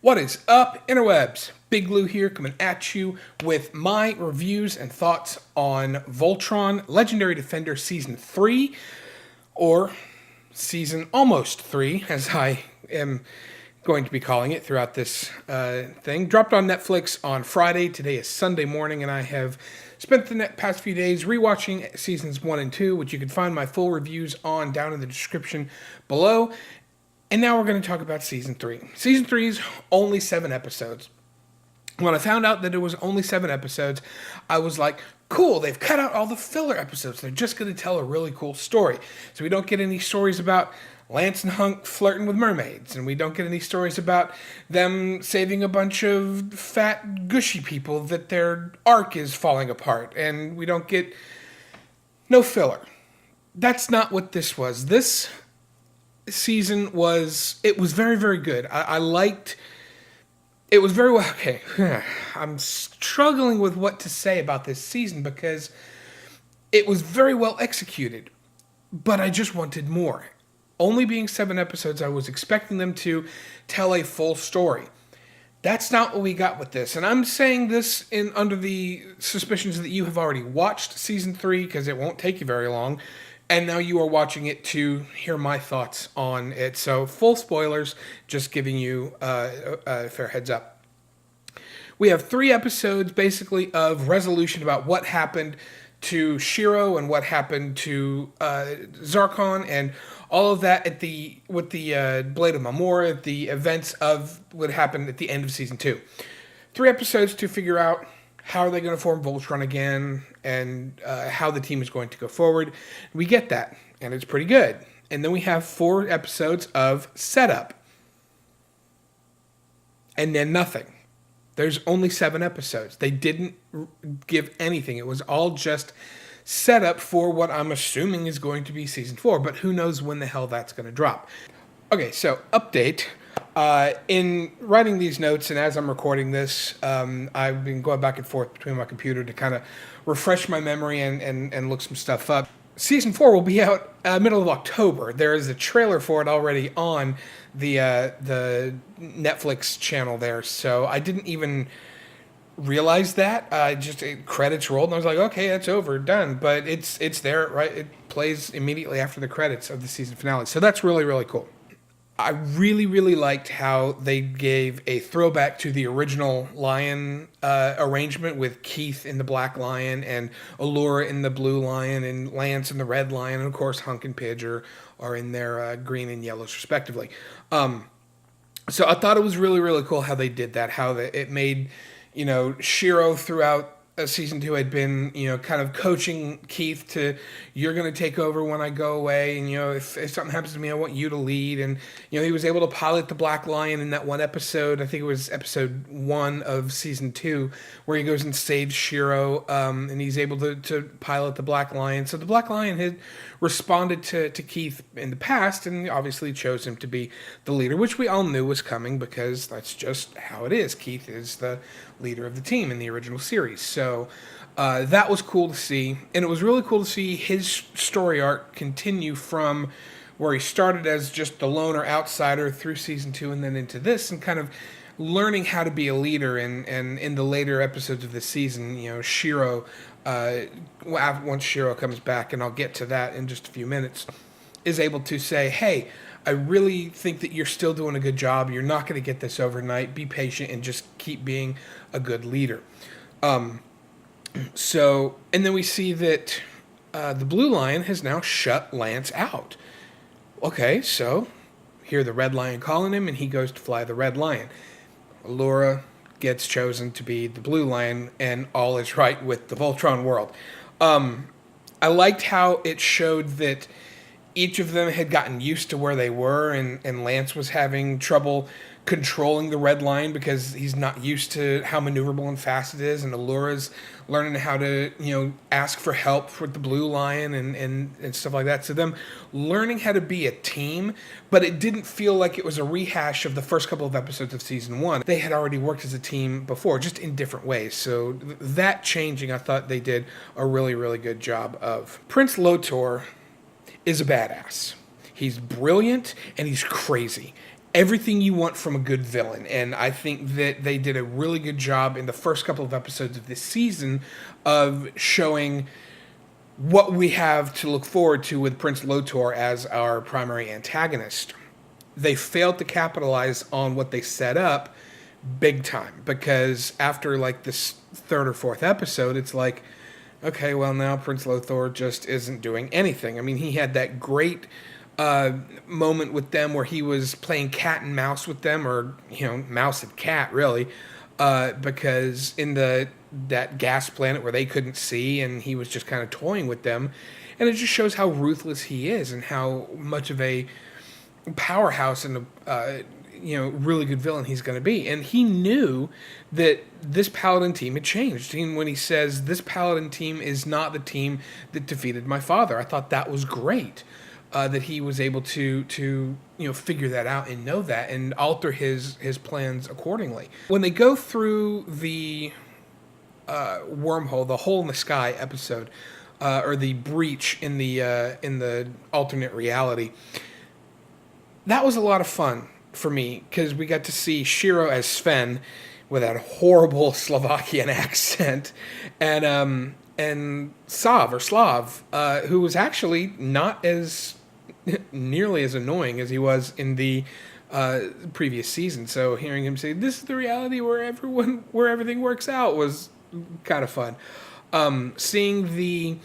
What is up, interwebs? Big Lou here, coming at you with my reviews and thoughts on Voltron Legendary Defender Season 3, or Season Almost 3, as I am going to be calling it throughout this thing. Dropped on Netflix on Friday. Today is Sunday morning, and I have spent the past few days rewatching Seasons 1 and 2, which you can find my full reviews on down in the description below. And now we're going to talk about Season 3. Season 3 is only 7 episodes. When I found out that it was only 7 episodes, I was like, cool, they've cut out all the filler episodes. They're just going to tell a really cool story. So we don't get any stories about Lance and Hunk flirting with mermaids, and we don't get any stories about them saving a bunch of fat, gushy people that their arc is falling apart, and we don't get no filler. That's not what this was. This season was very, very good. I liked it. Was very well. Okay, I'm struggling with what to say about this season because it was very well executed, but I just wanted more. Only being 7 episodes, I was expecting them to tell a full story. That's not what we got with this, and I'm saying this under the suspicions that you have already watched Season 3, because it won't take you very long, and now you are watching it to hear my thoughts on it. So full spoilers, just giving you a fair heads up. We have 3 episodes basically of resolution about what happened to Shiro and what happened to Zarkon and all of that with the Blade of Mamora, the events of what happened at the end of Season 2. 3 episodes to figure out how are they going to form Voltron again, and how the team is going to go forward. We get that, and it's pretty good. And then we have 4 episodes of setup. And then nothing. There's only 7 episodes. They didn't give anything. It was all just set up for what I'm assuming is going to be Season 4, but who knows when the hell that's going to drop. Okay, so update. In writing these notes, and as I'm recording this, I've been going back and forth between my computer to kind of refresh my memory and look some stuff up. Season 4 will be out middle of October. There is a trailer for it already on the Netflix channel there, so I didn't even realize that. Credits rolled, and I was like, okay, that's over, done. But it's there, right? It plays immediately after the credits of the season finale, so that's really, really cool. I really, really liked how they gave a throwback to the original Lion arrangement with Keith in the Black Lion and Allura in the Blue Lion and Lance in the Red Lion, and of course Hunk and Pidge are in their green and yellows respectively. So I thought it was really, really cool how they did that, how it made, Shiro throughout Season 2 had been, kind of coaching Keith to, you're going to take over when I go away, and, if something happens to me, I want you to lead, and, he was able to pilot the Black Lion in that one episode. I think it was episode 1 of Season 2, where he goes and saves Shiro, and he's able to pilot the Black Lion. So the Black Lion had responded to Keith in the past, and obviously chose him to be the leader, which we all knew was coming, because that's just how it is. Keith is the leader of the team in the original series. So that was cool to see, and it was really cool to see his story arc continue from where he started as just the loner outsider through Season 2 and then into this, and kind of learning how to be a leader. And in the later episodes of this season, Shiro, once Shiro comes back, and I'll get to that in just a few minutes, is able to say, hey, I really think that you're still doing a good job. You're not going to get this overnight. Be patient and just keep being a good leader. So, and then we see that the Blue Lion has now shut Lance out. Okay, so hear the Red Lion calling him, and he goes to fly the Red Lion. Allura gets chosen to be the Blue Lion, and all is right with the Voltron world. I liked how it showed that each of them had gotten used to where they were, and Lance was having trouble controlling the Red Lion because he's not used to how maneuverable and fast it is, and Allura's learning how to, ask for help with the Blue Lion and stuff like that. So them learning how to be a team, but it didn't feel like it was a rehash of the first couple of episodes of Season 1. They had already worked as a team before, just in different ways. So that changing, I thought they did a really, really good job of. Prince Lotor is a badass. He's brilliant, and he's crazy. everything you want from a good villain. And I think that they did a really good job in the first couple of episodes of this season of showing what we have to look forward to with Prince Lotor as our primary antagonist. They failed to capitalize on what they set up big time, because after like this third or fourth episode, it's like, okay, well, now Prince Lothar just isn't doing anything. I mean, he had that great moment with them where he was playing cat and mouse with them, or, you know, mouse and cat, really, because in that gas planet where they couldn't see, and he was just kind of toying with them. And it just shows how ruthless he is and how much of a powerhouse and a really good villain he's going to be. And he knew that this Paladin team had changed. When he says, this Paladin team is not the team that defeated my father, I thought that was great. That he was able to figure that out and know that and alter his plans accordingly. When they go through the wormhole, the hole in the sky episode, or the breach in the alternate reality, that was a lot of fun for me, because we got to see Shiro as Sven with that horrible Slovakian accent, and Slav, who was actually not as nearly as annoying as he was in the previous season. So hearing him say, "This is the reality where everything works out," was kind of fun. Seeing the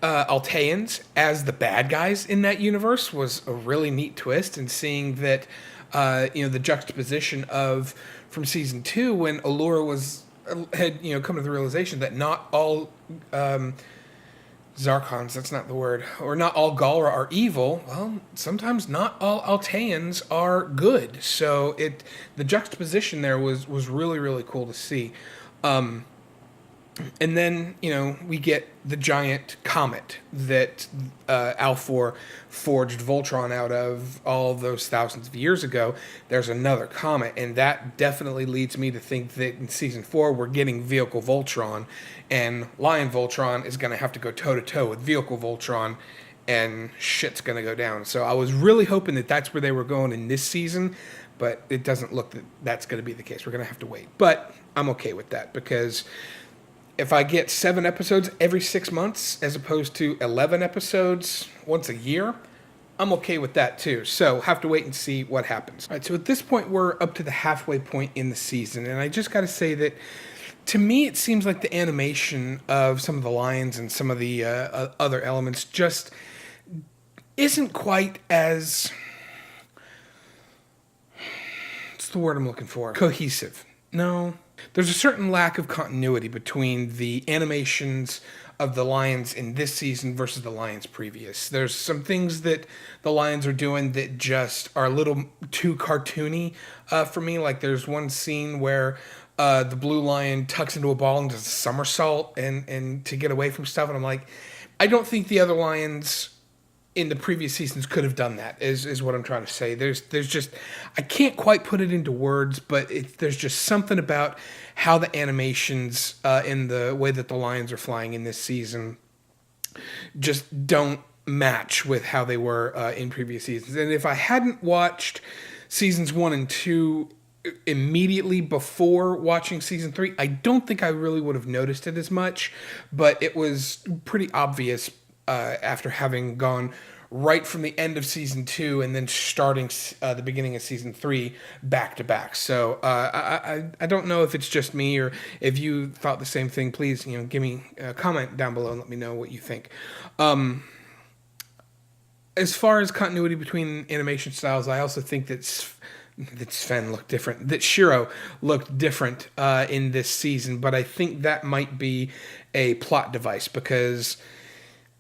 Alteans as the bad guys in that universe was a really neat twist, and seeing that the juxtaposition of from season 2 when Allura had come to the realization that not all Zarkons, that's not the word, or not all Galra are evil. Well, sometimes not all Alteans are good. So the juxtaposition there was really, really cool to see. And then, we get the giant comet that Alfor forged Voltron out of all those thousands of years ago. There's another comet, and that definitely leads me to think that in Season 4 we're getting Vehicle Voltron, and Lion Voltron is going to have to go toe-to-toe with Vehicle Voltron, and shit's going to go down. So I was really hoping that that's where they were going in this season, but it doesn't look that that's going to be the case. We're going to have to wait. But I'm okay with that, because if I get 7 episodes every 6 months as opposed to 11 episodes once a year, I'm okay with that too. So have to wait and see what happens. All right, so at this point we're up to the halfway point in the season, and I just got to say that to me it seems like the animation of some of the lions and some of the other elements just isn't quite as, what's the word I'm looking for? Cohesive. No. There's a certain lack of continuity between the animations of the lions in this season versus the lions previous. There's some things that the lions are doing that just are a little too cartoony for me. Like there's one scene where the blue lion tucks into a ball and does a somersault and to get away from stuff. And I'm like, I don't think the other lions in the previous seasons could have done that, is what I'm trying to say. There's just, I can't quite put it into words, but there's just something about how the animations in the way that the lions are flying in this season just don't match with how they were in previous seasons. And if I hadn't watched seasons 1 and 2 immediately before watching season 3, I don't think I really would have noticed it as much, but it was pretty obvious after having gone right from the end of season 2 and then starting the beginning of season 3 back to back. So I don't know if it's just me or if you thought the same thing. Please, give me a comment down below and let me know what you think. As far as continuity between animation styles, I also think that Sven looked different, that Shiro looked different in this season, but I think that might be a plot device, because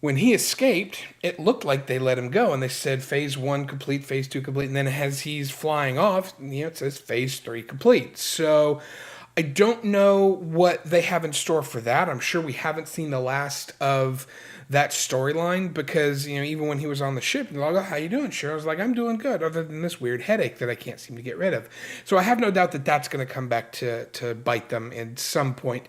when he escaped, it looked like they let him go, and they said phase 1 complete, phase 2 complete, and then as he's flying off, it says phase 3 complete. So I don't know what they have in store for that. I'm sure we haven't seen the last of that storyline, because even when he was on the ship, they're like, "Oh, how you doing?" Sure, I was like, "I'm doing good," other than this weird headache that I can't seem to get rid of. So I have no doubt that that's going to come back to bite them at some point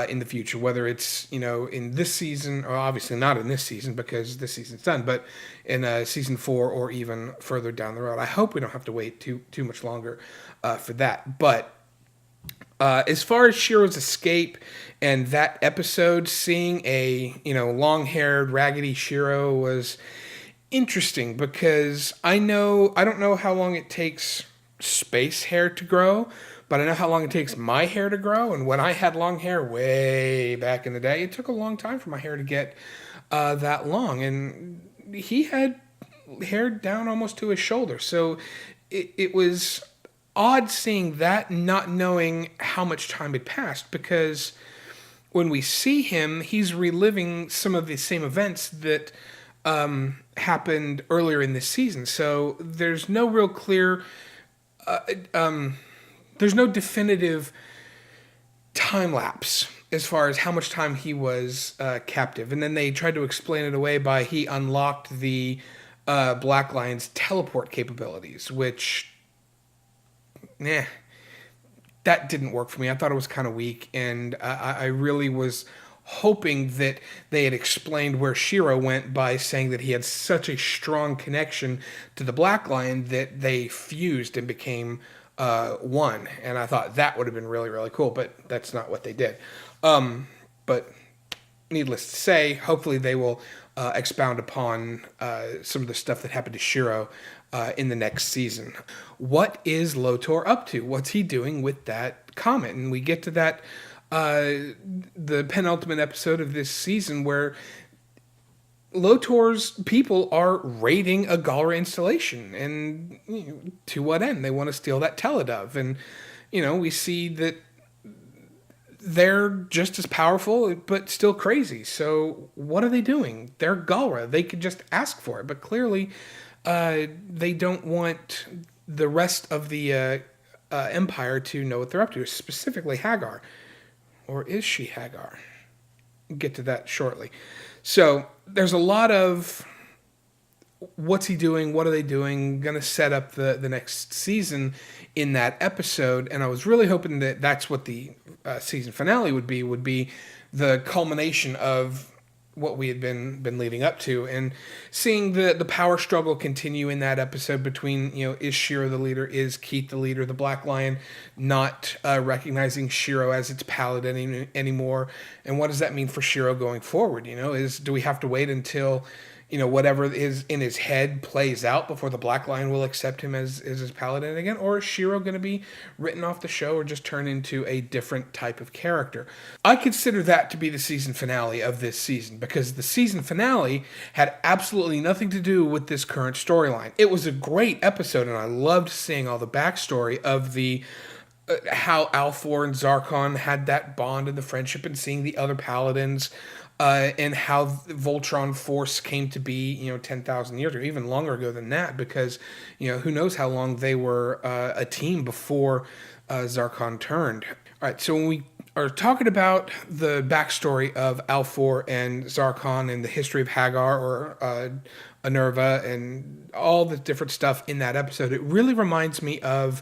in the future, whether it's in this season, or obviously not in this season because this season's done, but in season 4 or even further down the road. I hope we don't have to wait too much longer for that, but. As far as Shiro's escape and that episode, seeing a long-haired, raggedy Shiro was interesting, because I don't know how long it takes space hair to grow, but I know how long it takes my hair to grow. And when I had long hair way back in the day, it took a long time for my hair to get that long, and he had hair down almost to his shoulder, so it was odd seeing that, not knowing how much time had passed, because when we see him, he's reliving some of the same events that happened earlier in this season. So there's no real clear, there's no definitive time lapse as far as how much time he was captive. And then they tried to explain it away by he unlocked the Black Lion's teleport capabilities, which that didn't work for me. I thought it was kind of weak, and I really was hoping that they had explained where Shiro went by saying that he had such a strong connection to the Black Lion that they fused and became one. And I thought that would have been really, really cool, but that's not what they did. But needless to say, hopefully they will expound upon some of the stuff that happened to Shiro in the next season. What is Lotor up to? What's he doing with that comet? And we get to that, the penultimate episode of this season, where Lotor's people are raiding a Galra installation. And to what end? They want to steal that Teledove. And, we see that they're just as powerful, but still crazy. So what are they doing? They're Galra. They could just ask for it. But clearly, they don't want the rest of the Empire to know what they're up to, specifically Hagar. Or is she Hagar? We'll get to that shortly. So there's a lot of what's he doing, what are they doing, going to set up the next season in that episode. And I was really hoping that that's what the season finale would be the culmination of what we had been leading up to, and seeing the power struggle continue in that episode between, is Shiro the leader, is Keith the leader, the Black Lion not recognizing Shiro as its paladin anymore, and what does that mean for Shiro going forward? Do we have to wait until whatever is in his head plays out before the Black Lion will accept him as his paladin again? Or is Shiro going to be written off the show or just turn into a different type of character? I consider that to be the season finale of this season, because the season finale had absolutely nothing to do with this current storyline. It was a great episode, and I loved seeing all the backstory of the how Alfor and Zarkon had that bond and the friendship, and seeing the other paladins, and how Voltron Force came to be, 10,000 years or even longer ago than that, because, who knows how long they were a team before Zarkon turned. All right, so when we are talking about the backstory of Alfor and Zarkon and the history of Hagar or Anerva and all the different stuff in that episode, it really reminds me of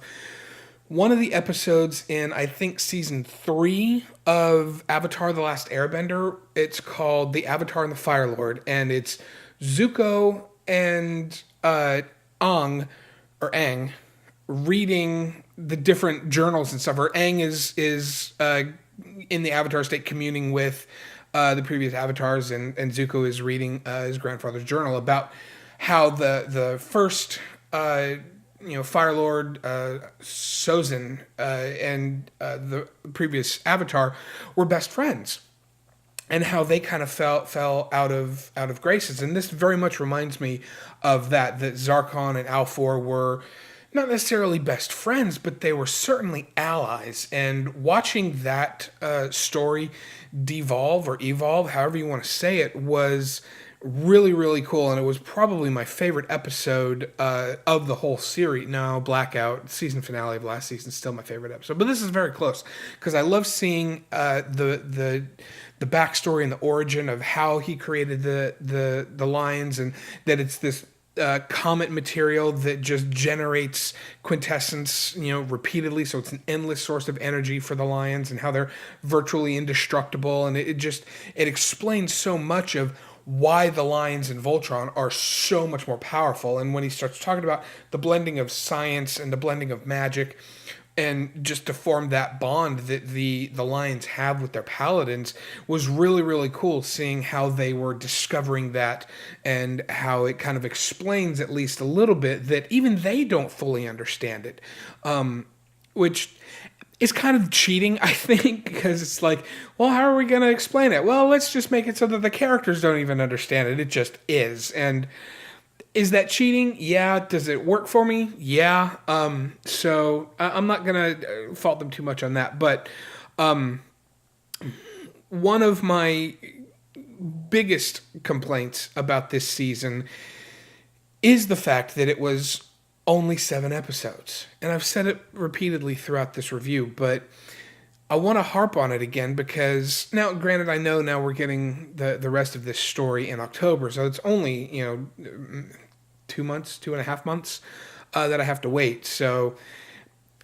one of the episodes in, I think, season 3 of Avatar: The Last Airbender. It's called The Avatar and the Fire Lord, and it's Zuko and Aang reading the different journals and stuff. Or Aang is in the Avatar state communing with the previous Avatars, and Zuko is reading his grandfather's journal about how the first Fire Lord Sozin and the previous Avatar were best friends, and how they kind of fell out of graces. And this very much reminds me of that Zarkon and Alfor were not necessarily best friends, but they were certainly allies. And watching that story devolve or evolve, however you want to say it, was really, really cool, and it was probably my favorite episode of the whole series. No, Blackout, season finale of last season, still my favorite episode. But this is very close because I love seeing the backstory and the origin of how he created the lions, and that it's this comet material that just generates quintessence, repeatedly. So it's an endless source of energy for the lions, and how they're virtually indestructible. And it explains so much of why the lions in Voltron are so much more powerful. And when he starts talking about the blending of science and the blending of magic, and just to form that bond that the lions have with their paladins, was really, really cool, seeing how they were discovering that, and how it kind of explains at least a little bit that even they don't fully understand it, which is kind of cheating, I think, because it's like, well, how are we going to explain it? Well, let's just make it so that the characters don't even understand it. It just is. And is that cheating? Yeah. Does it work for me? Yeah. So I'm not going to fault them too much on that. But one of my biggest complaints about this season is the fact that it was only 7 episodes. And I've said it repeatedly throughout this review, but I want to harp on it again because now, granted, I know now we're getting the rest of this story in October, so it's only, 2.5 months that I have to wait. So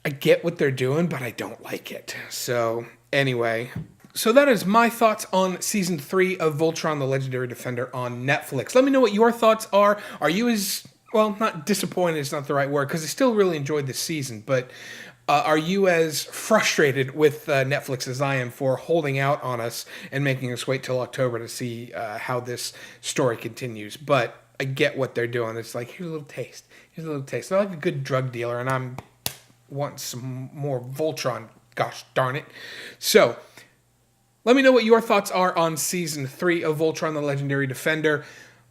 I get what they're doing, but I don't like it. So anyway, so that is my thoughts on Season 3 of Voltron the Legendary Defender on Netflix. Let me know what your thoughts are. Are you as, well, not disappointed is not the right word, because I still really enjoyed this season, but are you as frustrated with Netflix as I am for holding out on us and making us wait till October to see how this story continues? But I get what they're doing. It's like, here's a little taste. Here's a little taste. They're like a good drug dealer, and I'm wanting some more Voltron. Gosh darn it. So let me know what your thoughts are on Season 3 of Voltron the Legendary Defender.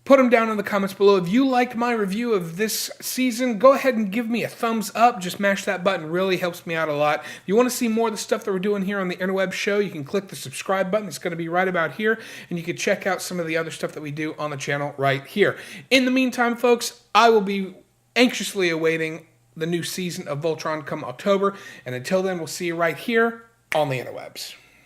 Put them down in the comments below. If you liked my review of this season, go ahead and give me a thumbs up. Just mash that button. Really helps me out a lot. If you want to see more of the stuff that we're doing here on the Interweb Show, you can click the subscribe button. It's going to be right about here. And you can check out some of the other stuff that we do on the channel right here. In the meantime, folks, I will be anxiously awaiting the new season of Voltron come October. And until then, we'll see you right here on the Interwebs.